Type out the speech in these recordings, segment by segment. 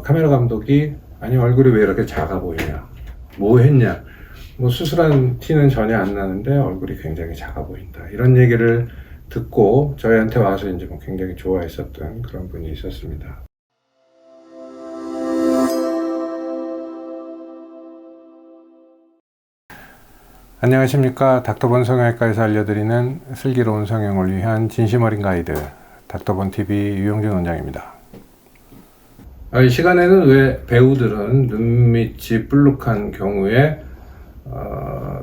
카메라 감독이 아니 얼굴이 왜 이렇게 작아 보이냐, 뭐 했냐, 뭐 수술한 티는 전혀 안 나는데 얼굴이 굉장히 작아 보인다, 이런 얘기를 듣고 저희한테 와서 이제 뭐 굉장히 좋아했었던 그런 분이 있었습니다. 안녕하십니까. 닥터본 성형외과에서 알려드리는 슬기로운 성형을 위한 진심어린 가이드 닥터본TV 유영준 원장입니다. 이 시간에는 왜 배우들은 눈밑이 불룩한 경우에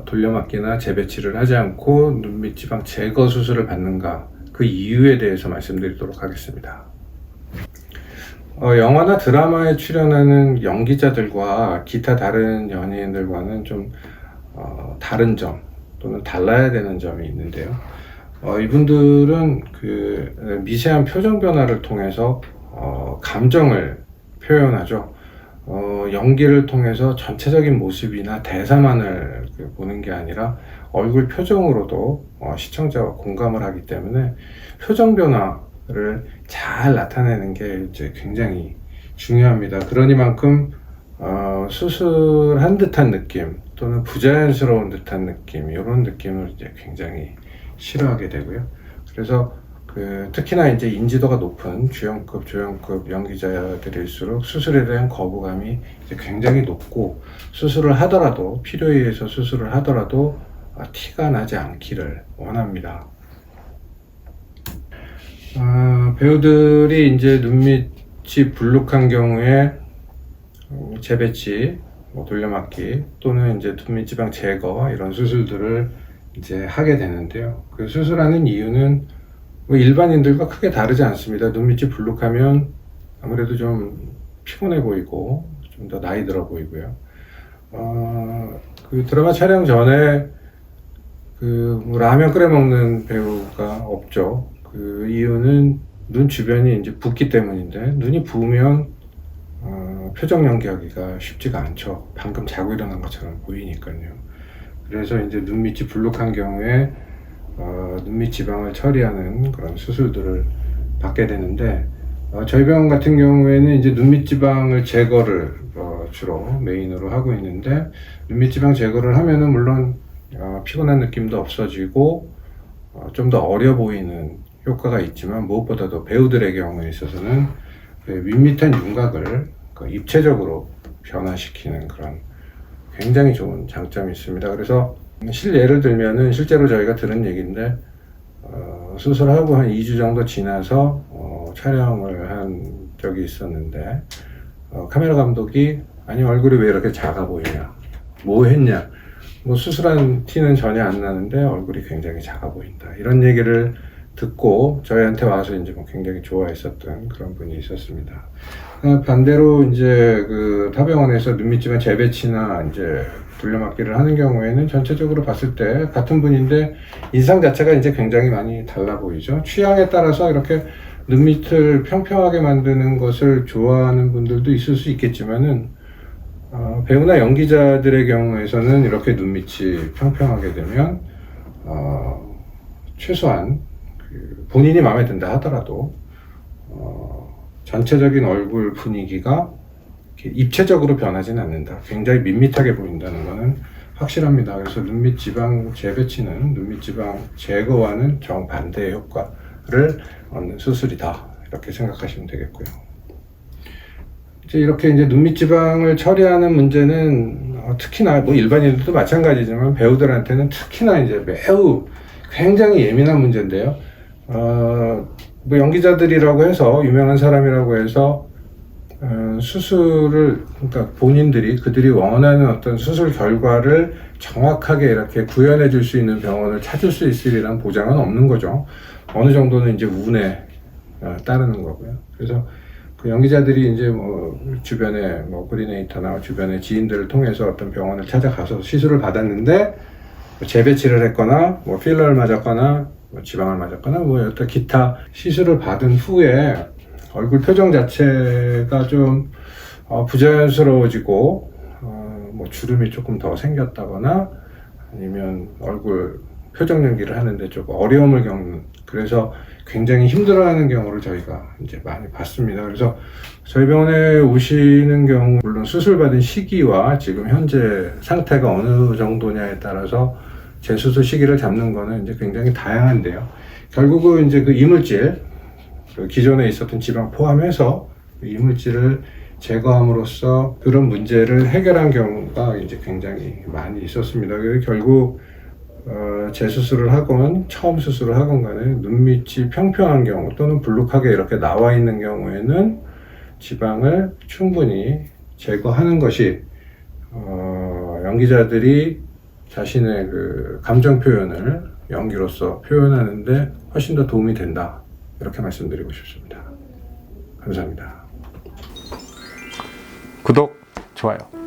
돌려막기나 재배치를 하지 않고 눈밑 지방 제거 수술을 받는가, 그 이유에 대해서 말씀드리도록 하겠습니다. 영화나 드라마에 출연하는 연기자들과 기타 다른 연예인들과는 좀 다른 점 또는 달라야 되는 점이 있는데요. 이분들은 그 미세한 표정 변화를 통해서 감정을 표현하죠. 연기를 통해서 전체적인 모습이나 대사만을 보는 게 아니라 얼굴 표정으로도 시청자와 공감을 하기 때문에 표정 변화를 잘 나타내는 게 이제 굉장히 중요합니다. 그러니만큼 수술한 듯한 느낌 또는 부자연스러운 듯한 느낌, 이런 느낌을 이제 굉장히 싫어하게 되고요. 그래서 특히나 이제 인지도가 높은 주연급, 조연급 연기자들일수록 수술에 대한 거부감이 이제 굉장히 높고, 수술을 하더라도, 필요에 의해서 수술을 하더라도 티가 나지 않기를 원합니다. 배우들이 이제 눈밑이 불룩한 경우에 재배치, 돌려막기 또는 이제 눈밑 지방 제거, 이런 수술들을 이제 하게 되는데요. 그 수술하는 이유는 일반인들과 크게 다르지 않습니다. 눈밑이 불룩하면 아무래도 좀 피곤해 보이고 좀 더 나이 들어 보이고요. 그 드라마 촬영 전에 라면 끓여 먹는 배우가 없죠. 그 이유는 눈 주변이 이제 붓기 때문인데, 눈이 부으면 표정 연기하기가 쉽지가 않죠. 방금 자고 일어난 것처럼 보이니까요. 그래서 이제 눈밑이 불룩한 경우에 눈밑 지방을 처리하는 그런 수술들을 받게 되는데, 저희 병원 같은 경우에는 이제 눈밑 지방을 제거를 주로 메인으로 하고 있는데, 눈밑 지방 제거를 하면은 물론 피곤한 느낌도 없어지고 좀 더 어려 보이는 효과가 있지만, 무엇보다도 배우들의 경우에 있어서는 밋밋한 윤곽을 입체적으로 변화시키는 그런 굉장히 좋은 장점이 있습니다. 그래서 예를 들면은 실제로 저희가 들은 얘기인데, 수술하고 한 2주 정도 지나서 촬영을 한 적이 있었는데, 카메라 감독이 아니 얼굴이 왜 이렇게 작아 보이냐, 뭐 했냐, 뭐 수술한 티는 전혀 안 나는데 얼굴이 굉장히 작아 보인다, 이런 얘기를 듣고 저희한테 와서 이제 뭐 굉장히 좋아했었던 그런 분이 있었습니다. 반대로 이제 타 병원에서 눈밑 지방 재배치나 이제 돌려막기를 하는 경우에는 전체적으로 봤을 때 같은 분인데 인상 자체가 이제 굉장히 많이 달라 보이죠. 취향에 따라서 이렇게 눈밑을 평평하게 만드는 것을 좋아하는 분들도 있을 수 있겠지만은, 배우나 연기자들의 경우에서는 이렇게 눈밑이 평평하게 되면 최소한 본인이 마음에 든다 하더라도 전체적인 얼굴 분위기가 입체적으로 변하지는 않는다, 굉장히 밋밋하게 보인다는 것은 확실합니다. 그래서 눈밑 지방 재배치는 눈밑 지방 제거와는 정반대의 효과를 얻는 수술이다, 이렇게 생각하시면 되겠고요. 이렇게 이제 눈밑 지방을 처리하는 문제는 특히나 뭐 일반인들도 마찬가지지만 배우들한테는 특히나 이제 매우 굉장히 예민한 문제인데요. 뭐 연기자들이라고 해서 유명한 사람이라고 해서 수술을, 그러니까 그들이 원하는 어떤 수술 결과를 정확하게 이렇게 구현해 줄 수 있는 병원을 찾을 수 있으리란 보장은 없는 거죠. 어느 정도는 이제 운에 따르는 거고요. 그래서 그 연기자들이 이제 뭐 주변에 코디네이터나 주변의 지인들을 통해서 어떤 병원을 찾아가서 시술을 받았는데, 재배치를 했거나 필러를 맞았거나 지방을 맞았거나 어떤 기타 시술을 받은 후에 얼굴 표정 자체가 좀 부자연스러워지고 주름이 조금 더 생겼다거나, 아니면 얼굴 표정 연기를 하는데 좀 어려움을 겪는, 그래서 굉장히 힘들어하는 경우를 저희가 이제 많이 봤습니다. 그래서 저희 병원에 오시는 경우 물론 수술받은 시기와 지금 현재 상태가 어느 정도냐에 따라서 재수술 시기를 잡는 거는 이제 굉장히 다양한데요. 결국은 이제 그 이물질, 그 기존에 있었던 지방 포함해서 이물질을 제거함으로써 그런 문제를 해결한 경우가 이제 굉장히 많이 있었습니다. 그래서 결국 재수술을 하건 처음 수술을 하건 간에 눈밑이 평평한 경우 또는 불룩하게 이렇게 나와 있는 경우에는 지방을 충분히 제거하는 것이 연기자들이 자신의 그 감정 표현을 연기로서 표현하는데 훨씬 더 도움이 된다, 이렇게 말씀드리고 싶습니다. 감사합니다. 구독, 좋아요.